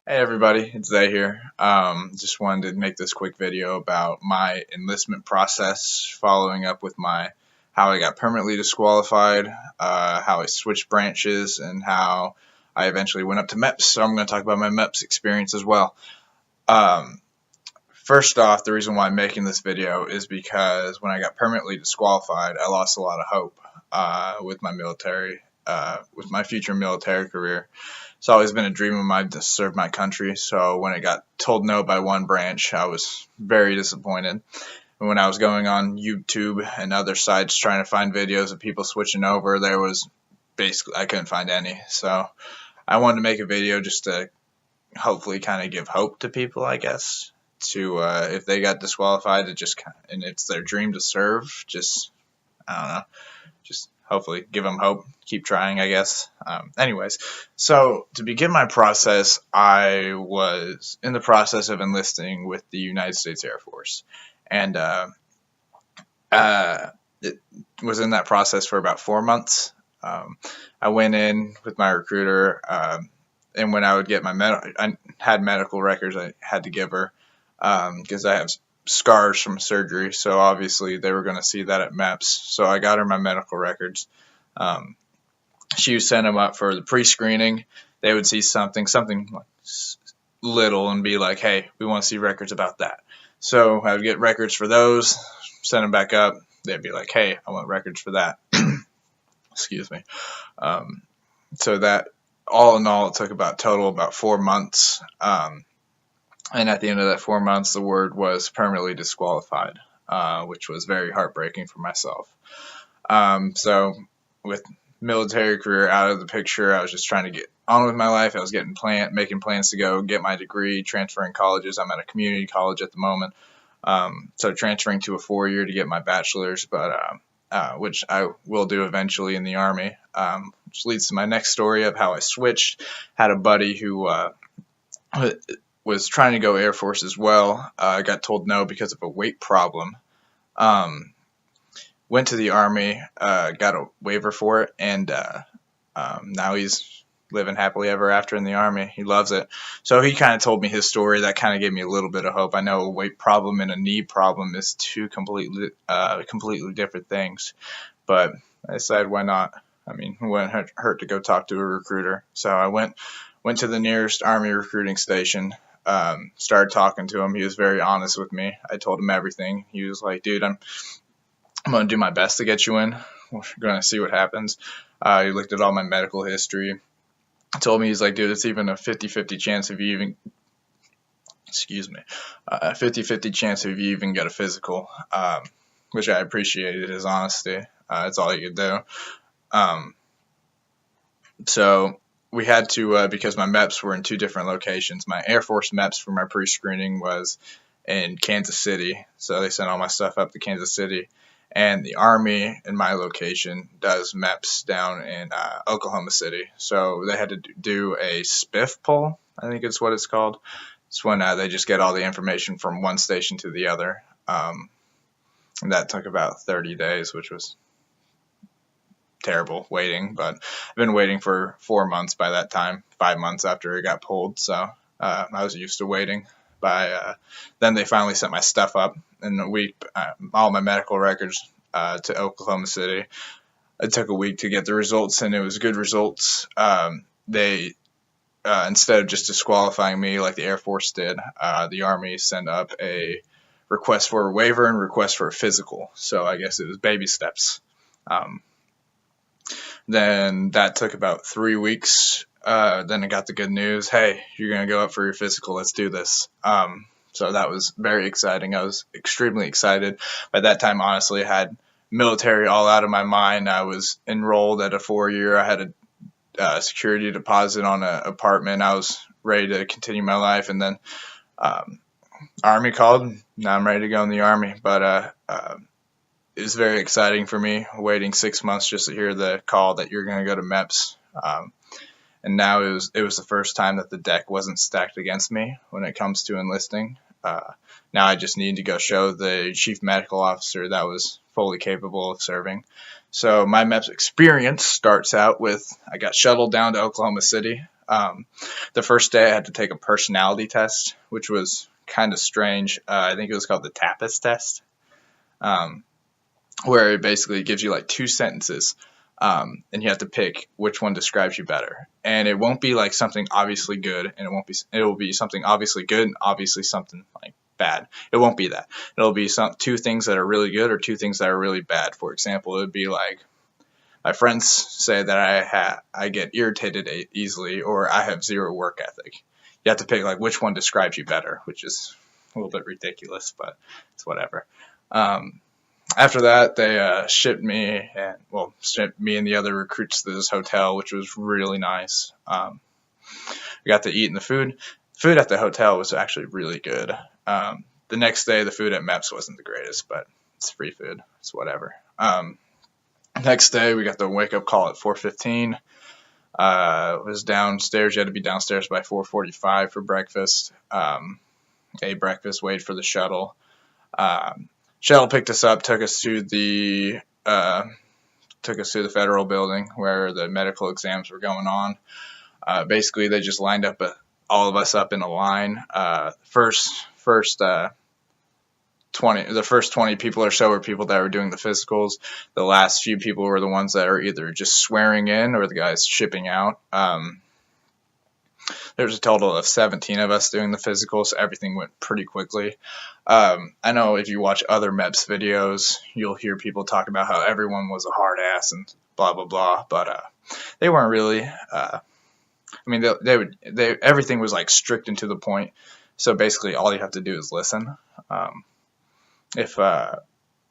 Hey everybody, it's Zay here. Just wanted to make this quick video about my enlistment process, following up with my how I got permanently disqualified, how I switched branches, and how I eventually went up to MEPS. So I'm going to talk about my MEPS experience as well. Um, First off, the reason why I'm making this video is because when I got permanently disqualified, I lost a lot of hope with with my future military career. It's always been a dream of mine to serve my country. So when it got told no by one branch, I was very disappointed. And when I was going on YouTube and other sites trying to find videos of people switching over, there was basically I couldn't find any. So I wanted to make a video just to hopefully kind of give hope to people, I guess, to if they got disqualified, and it's their dream to serve, just I don't know, just hopefully give them hope, keep trying, I guess. Anyways, so to begin my process, I was in the process of enlisting with the United States Air Force, and it was in that process for about 4 months. I went in with my recruiter, and when I would get I had medical records I had to give her because I have scars from surgery, so obviously they were going to see that at MEPS. So I got her my medical records. She would send them up for the pre-screening. They would see something like little and be like, hey, we want to see records about that. So I would get records for those, send them back up. They'd be like, hey, I want records for that. Excuse me. So that, all in all, it took about 4 months. And at the end of that 4 months, the word was permanently disqualified, which was very heartbreaking for myself. So with military career out of the picture, I was just trying to get on with my life. I was making plans to go get my degree, transferring colleges. I'm at a community college at the moment. So transferring to a 4-year to get my bachelor's, but which I will do eventually in the Army, which leads to my next story of how I switched. Had a buddy who was trying to go Air Force as well. I got told no because of a weight problem. Went to the Army, got a waiver for it, and now he's living happily ever after in the Army. He loves it. So he kind of told me his story. That kind of gave me a little bit of hope. I know a weight problem and a knee problem is two completely different things, but I decided why not? I mean, it wouldn't hurt to go talk to a recruiter. So I went to the nearest Army recruiting station. Started talking to him. He was very honest with me. I told him everything. He was like, dude, I'm going to do my best to get you in. We're going to see what happens. He looked at all my medical history. Told me, he's like, dude, it's even a 50-50 chance of you even, a 50-50 chance of you even get a physical, which I appreciated his honesty. That's all he could do. So we had to, because my MEPS were in two different locations. My Air Force MEPS for my pre-screening was in Kansas City, so they sent all my stuff up to Kansas City. And the Army in my location does MEPS down in Oklahoma City. So they had to do a spiff poll, I think it's what it's called. It's when they just get all the information from one station to the other. And that took about 30 days, which was terrible waiting. But I've been waiting for 4 months by that time, 5 months after it got pulled. So I was used to waiting. Then they finally sent my stuff up in a week, all my medical records to Oklahoma City. It took a week to get the results, and it was good results. They instead of just disqualifying me like the Air Force did, the Army sent up a request for a waiver and request for a physical. So I guess it was baby steps. Then that took about 3 weeks. Then I got the good news. Hey, you're going to go up for your physical. Let's do this. So that was very exciting. I was extremely excited. By that time, honestly, I had military all out of my mind. I was enrolled at a 4-year. I had a security deposit on an apartment. I was ready to continue my life. And then Army called. Now I'm ready to go in the Army. But it was very exciting for me, waiting 6 months just to hear the call that you're going to go to MEPS. And now it was the first time that the deck wasn't stacked against me when it comes to enlisting. Now I just need to go show the chief medical officer that was fully capable of serving. So my MEPS experience starts out with I got shuttled down to Oklahoma City. The first day I had to take a personality test, which was kind of strange. I think it was called the TAPAS test, where it basically gives you like 2 sentences, and you have to pick which one describes you better. And it won't be like something obviously good, and it will be something obviously good and obviously something like bad. It won't be that. It'll be 2 things that are really good or 2 things that are really bad. For example, it would be like, my friends say that I get irritated easily, or I have 0 work ethic. You have to pick like which one describes you better, which is a little bit ridiculous, but it's whatever. After that, they shipped me and the other recruits to this hotel, which was really nice. We got to eat in the food. Food at the hotel was actually really good. The next day, the food at MEPS wasn't the greatest, but it's free food. It's whatever. Next day, we got the wake-up call at 4:15. It was downstairs. You had to be downstairs by 4:45 for breakfast. Ate breakfast, waited for the shuttle. Shuttle picked us up, took us to the federal building where the medical exams were going on. Basically, they just lined up all of us up in a line. The first 20 people or so were people that were doing the physicals. The last few people were the ones that are either just swearing in or the guys shipping out. There was a total of 17 of us doing the physical, so everything went pretty quickly. I know if you watch other MEPS videos, you'll hear people talk about how everyone was a hard ass and blah blah blah, but they weren't really. Everything was like strict and to the point. So basically, all you have to do is listen. If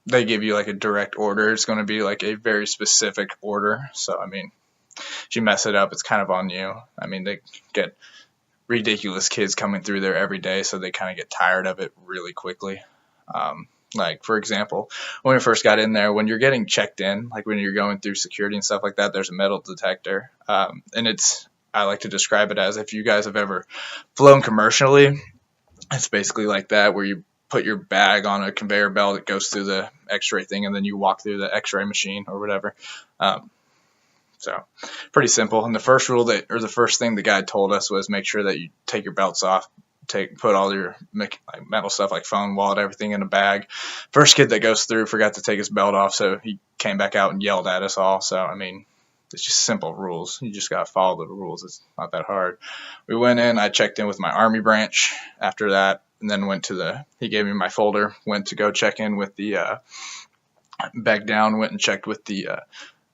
they give you like a direct order, it's going to be like a very specific order. So if you mess it up, it's kind of on you. They get ridiculous kids coming through there every day, so they kind of get tired of it really quickly. Like, for example, when we first got in there, when you're getting checked in, like when you're going through security and stuff like that, there's a metal detector. I like to describe it as, if you guys have ever flown commercially, it's basically like that, where you put your bag on a conveyor belt, it goes through the x-ray thing, and then you walk through the x-ray machine or whatever. So pretty simple. And the first thing the guy told us was make sure that you take your belts off, put all your metal stuff like phone, wallet, everything in a bag. First kid that goes through forgot to take his belt off, so he came back out and yelled at us all. So it's just simple rules. You just got to follow the rules. It's not that hard. We went in, I checked in with my Army branch after that, and then he gave me my folder, went to go check in with the, back down, went and checked with the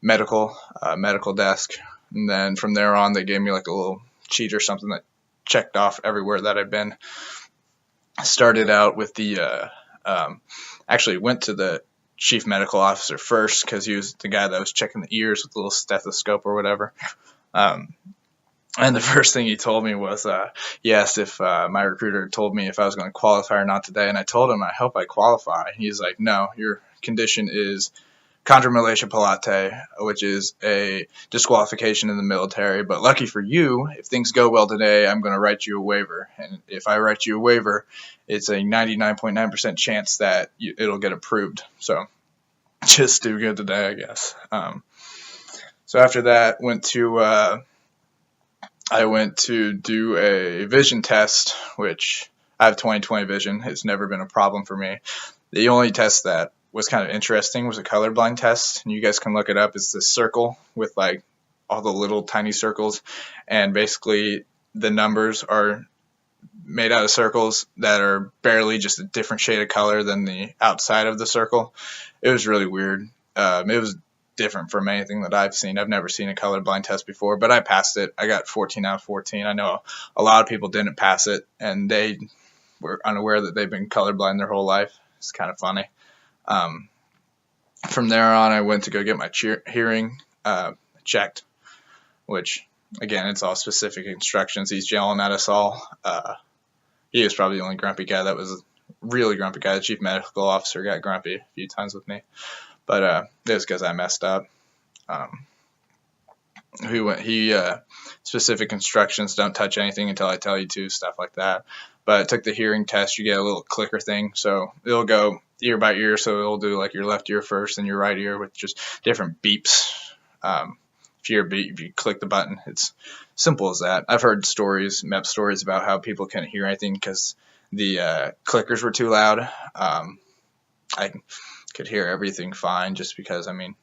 medical desk. And then from there on, they gave me like a little sheet or something that checked off everywhere that I've been. Started out with actually went to the chief medical officer first, because he was the guy that was checking the ears with a little stethoscope or whatever. And the first thing he told me was, he asked if my recruiter told me if I was going to qualify or not today. And I told him, I hope I qualify. He's like, no, your condition is contramilitia palate, which is a disqualification in the military. But lucky for you, if things go well today, I'm going to write you a waiver. And if I write you a waiver, it's a 99.9% chance that it'll get approved. So just do good today, I guess. So after that, I went to do a vision test, which I have 20/20 vision. It's never been a problem for me. The only test that was kind of interesting was a colorblind test, and you guys can look it up. It's this circle with like all the little tiny circles, and basically the numbers are made out of circles that are barely just a different shade of color than the outside of the circle. It was really weird. It was different from anything that I've seen. I've never seen a colorblind test before, but I passed it. I got 14 out of 14. I know a lot of people didn't pass it, and they were unaware that they've been colorblind their whole life. It's kind of funny. From there on, I went to go get my hearing checked, which, again, it's all specific instructions. He's yelling at us all. He was probably the only grumpy guy that was really grumpy guy. The chief medical officer got grumpy a few times with me, but it was because I messed up. Specific instructions: don't touch anything until I tell you to, stuff like that. But I took the hearing test. You get a little clicker thing, so it'll go ear by ear. So it'll do like your left ear first and your right ear with just different beeps. if you're beat, if you click the button. It's simple as that. I've heard stories, MEPS stories, about how people couldn't hear anything because the clickers were too loud. I could hear everything fine just because, I mean,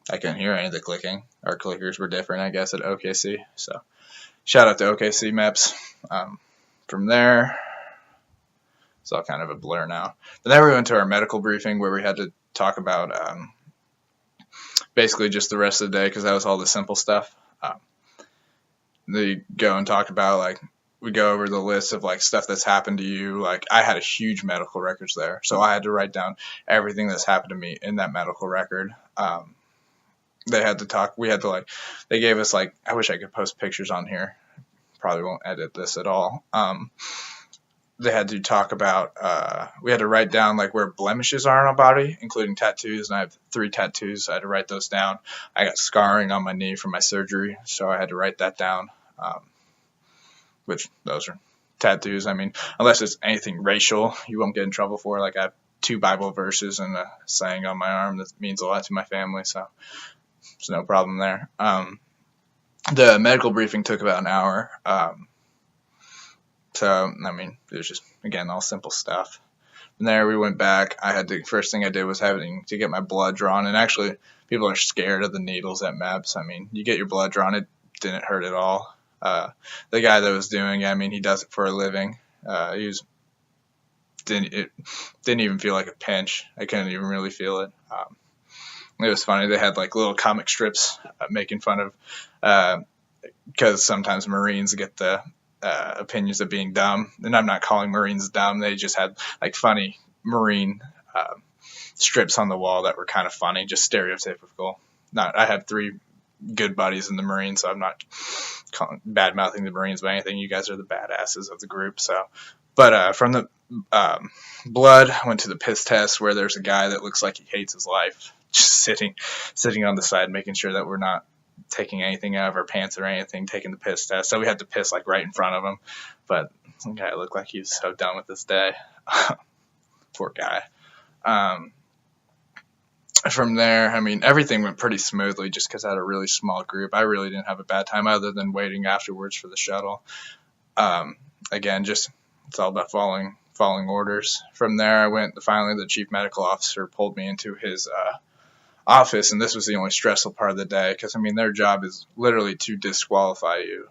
I couldn't hear any of the clicking. Our clickers were different, I guess, at OKC. So shout out to OKC MEPS. From there, it's all kind of a blur now. But then we went to our medical briefing where we had to talk about basically just the rest of the day, because that was all the simple stuff. They go and talk about, like, we go over the list of, like, stuff that's happened to you. Like, I had a huge medical records there, so I had to write down everything that's happened to me in that medical record. They had to talk, we had to, like, they gave us, like, I wish I could post pictures on here. Probably won't edit this at all. They had to talk about, we had to write down, like, where blemishes are on our body, including tattoos, and I have 3 tattoos, so I had to write those down. I got scarring on my knee from my surgery, so I had to write that down, which those are tattoos. I mean, unless it's anything racial, you won't get in trouble for. Like, I have 2 Bible verses and a saying on my arm that means a lot to my family, so there's no problem there. The medical briefing took about an hour. So, I mean, it was just, again, all simple stuff. From there, we went back. First thing I did was having to get my blood drawn. And actually, people are scared of the needles at MEPS. I mean, you get your blood drawn, it didn't hurt at all. The guy that was doing it, I mean, he does it for a living. It didn't even feel like a pinch. I couldn't even really feel it. It was funny. They had, like, little comic strips making fun of, because sometimes Marines get the opinions of being dumb, and I'm not calling Marines dumb. They just had, like, funny Marine strips on the wall that were kind of funny, just stereotypical. I have 3 good buddies in the Marines, so I'm not bad mouthing the Marines by anything. You guys are the badasses of the group. So, but from the blood, I went to the piss test, where there's a guy that looks like he hates his life, just sitting on the side, making sure that we're not taking anything out of our pants or anything, taking the piss test. So we had to piss, like, right in front of him. But the guy looked like he was so done with this day. Poor guy. From there, I mean, everything went pretty smoothly just because I had a really small group. I really didn't have a bad time other than waiting afterwards for the shuttle. Again, just it's all about following orders. From there, finally the chief medical officer pulled me into his office, and this was the only stressful part of the day because, I mean, their job is literally to disqualify you.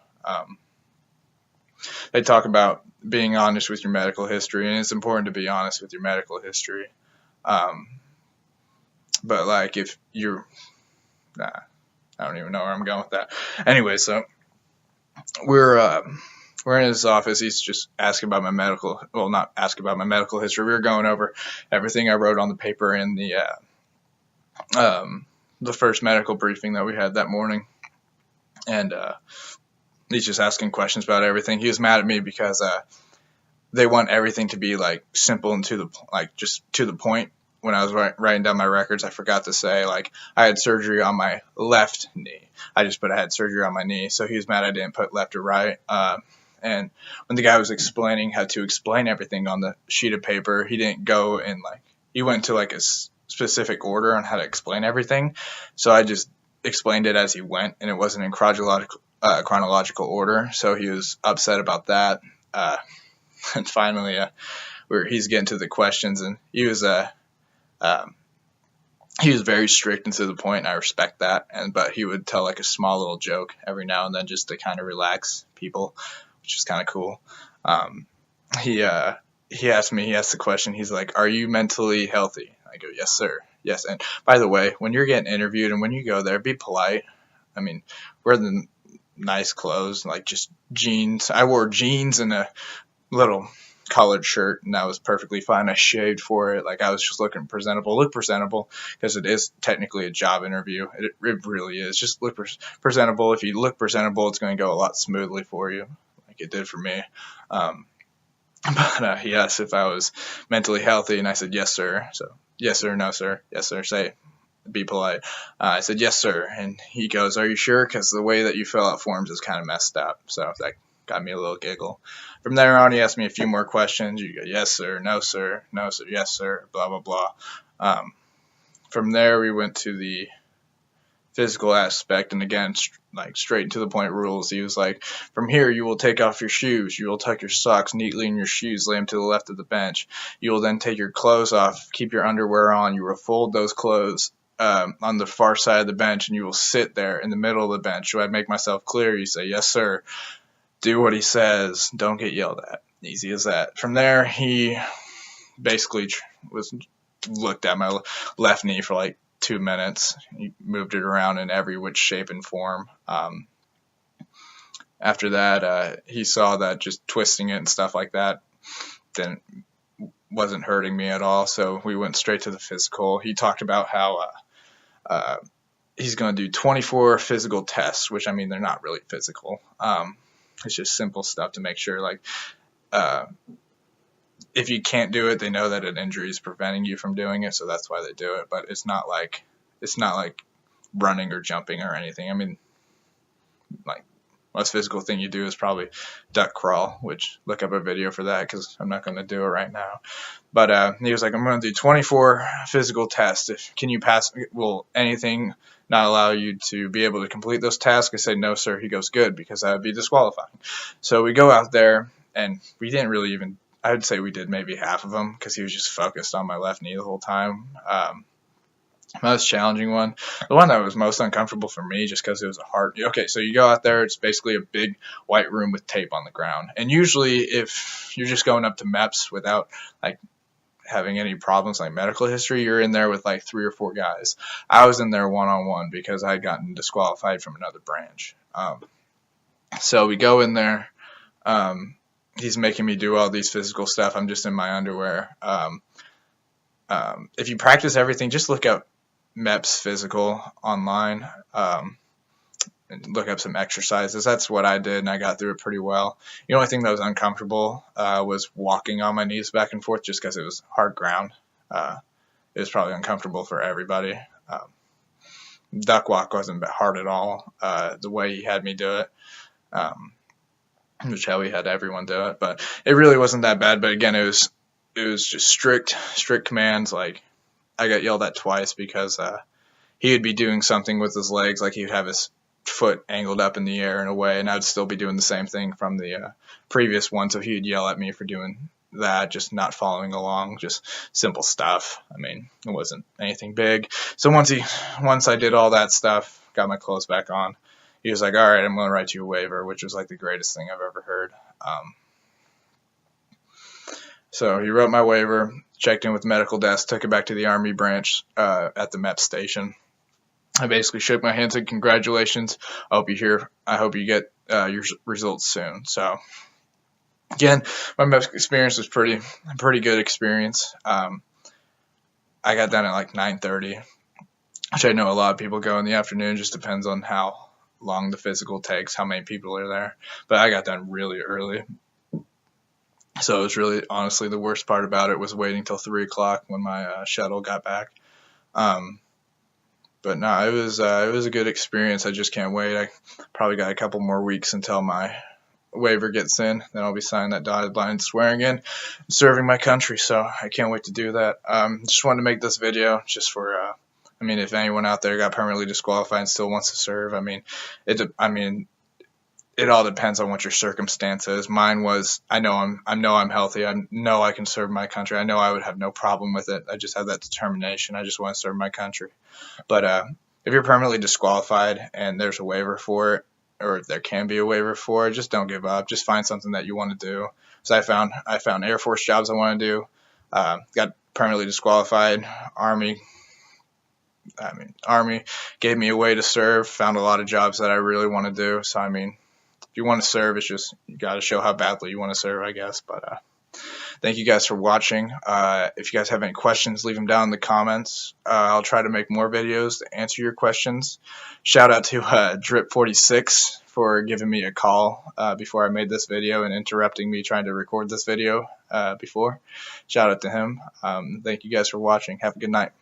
They talk about being honest with your medical history, and it's important to be honest with your medical history. But, like, if you're, I don't even know where I'm going with that. Anyway, so we're in his office. He's just asking about my medical, well, not asking about my medical history. We were going over everything I wrote on the paper in the first medical briefing that we had that morning, and he's just asking questions about everything. He was mad at me because they want everything to be, like, simple and just to the point. When I was writing down my records, I forgot to say, like, I had surgery on my left knee. I just put I had surgery on my knee, so he was mad I didn't put left or right. And when the guy was explaining how to explain everything on the sheet of paper, he didn't go and, like, he went to, like, a specific order on how to explain everything. So I just explained it as he went, and it wasn't in chronological order. So he was upset about that. And finally, he's getting to the questions, and he was very strict and to the point, and I respect that. But he would tell, like, a small little joke every now and then just to kind of relax people, which is kind of cool. He asked the question. He's like, "Are you mentally healthy?" I go, "Yes, sir. Yes." And by the way, when you're getting interviewed and when you go there, be polite. I mean, wear the nice clothes, like just jeans. I wore jeans and a little collared shirt, and that was perfectly fine. I shaved for it. Like, I was just looking presentable. Look presentable, because it is technically a job interview. It really is. Just look presentable. If you look presentable, it's going to go a lot smoothly for you, like it did for me. But he asked if I was mentally healthy, and I said, "Yes, sir." So, "Yes, sir," "No, sir," "Yes, sir." Be polite. I said, "Yes, sir." And he goes, "Are you sure? Because the way that you fill out forms is kind of messed up." So that got me a little giggle. From there on, he asked me a few more questions. You go, "Yes, sir," "No, sir," "No, sir," "Yes, sir," blah, blah, blah. From there, we went to the physical aspect, and again, like straight to the point rules. He was like, from here you will take off your shoes, you will tuck your socks neatly in your shoes, lay them to the left of the bench. You will then take your clothes off, keep your underwear on. You will fold those clothes on the far side of the bench, and you will sit there in the middle of the bench. So I'd make myself clear. You say, yes, sir. Do what he says. Don't get yelled at. Easy as that. From there, he basically looked at my left knee for like 2 minutes. He moved it around in every which shape and form. After that, he saw that just twisting it and stuff like that wasn't hurting me at all. So we went straight to the physical. He talked about how he's going to do 24 physical tests, which, I mean, they're not really physical. It's just simple stuff to make sure, like, if you can't do it, they know that an injury is preventing you from doing it, so that's why they do it. But it's not like running or jumping or anything. I mean, like, most physical thing you do is probably duck crawl, which look up a video for that because I'm not going to do it right now. But he was like, I'm going to do 24 physical tests. Can you pass? Will anything not allow you to be able to complete those tasks? I said, no, sir. He goes, good, because that would be disqualifying. So we go out there, and we didn't really even, I would say we did maybe half of them because he was just focused on my left knee the whole time. Most challenging one, the one that was most uncomfortable for me just because it was a hard. Okay, so you go out there, it's basically a big white room with tape on the ground. And usually if you're just going up to MEPS without like having any problems like medical history, you're in there with like 3 or 4 guys. I was in there one-on-one because I had gotten disqualified from another branch. So we go in there. He's making me do all these physical stuff. I'm just in my underwear. If you practice everything, just look up MEPS physical online, and look up some exercises. That's what I did, and I got through it pretty well. The only thing that was uncomfortable was walking on my knees back and forth just because it was hard ground. It was probably uncomfortable for everybody. Duck walk wasn't hard at all, the way he had me do it, which how he had everyone do it. But it really wasn't that bad. But again, it was just strict commands. Like, I got yelled at twice because he would be doing something with his legs, like he would have his foot angled up in the air in a way, and I would still be doing the same thing from the previous one. So he would yell at me for doing that, just not following along, just simple stuff. I mean, it wasn't anything big. So once I did all that stuff, got my clothes back on, he was like, all right, I'm going to write you a waiver, which was like the greatest thing I've ever heard. So he wrote my waiver, checked in with the medical desk, took it back to the Army branch at the MEPS station. I basically shook my hand, said, congratulations. I hope you get your results soon. So again, my MEPS experience was pretty good experience. I got done at like 9:30, which I know a lot of people go in the afternoon. Just depends on how long the physical takes, how many people are there. But I got done really early. So it was really, honestly, the worst part about it was waiting till 3 o'clock when my shuttle got back. But no, it was a good experience. I just can't wait. I probably got a couple more weeks until my waiver gets in. Then I'll be signing that dotted line, swearing in, serving my country. So I can't wait to do that. Just wanted to make this video just for, I mean, if anyone out there got permanently disqualified and still wants to serve, I mean, it all depends on what your circumstance is. Mine was, I know I'm healthy. I know I can serve my country. I know I would have no problem with it. I just have that determination. I just want to serve my country. But if you're permanently disqualified and there's a waiver for it, or there can be a waiver for it, just don't give up. Just find something that you want to do. So I found Air Force jobs I want to do. Got permanently disqualified. Army gave me a way to serve. Found a lot of jobs that I really want to do. So I mean, if you want to serve, it's just you got to show how badly you want to serve, I guess. But thank you guys for watching. If you guys have any questions, leave them down in the comments. I'll try to make more videos to answer your questions. Shout out to Drip46 for giving me a call before I made this video and interrupting me trying to record this video before. Shout out to him. Thank you guys for watching. Have a good night.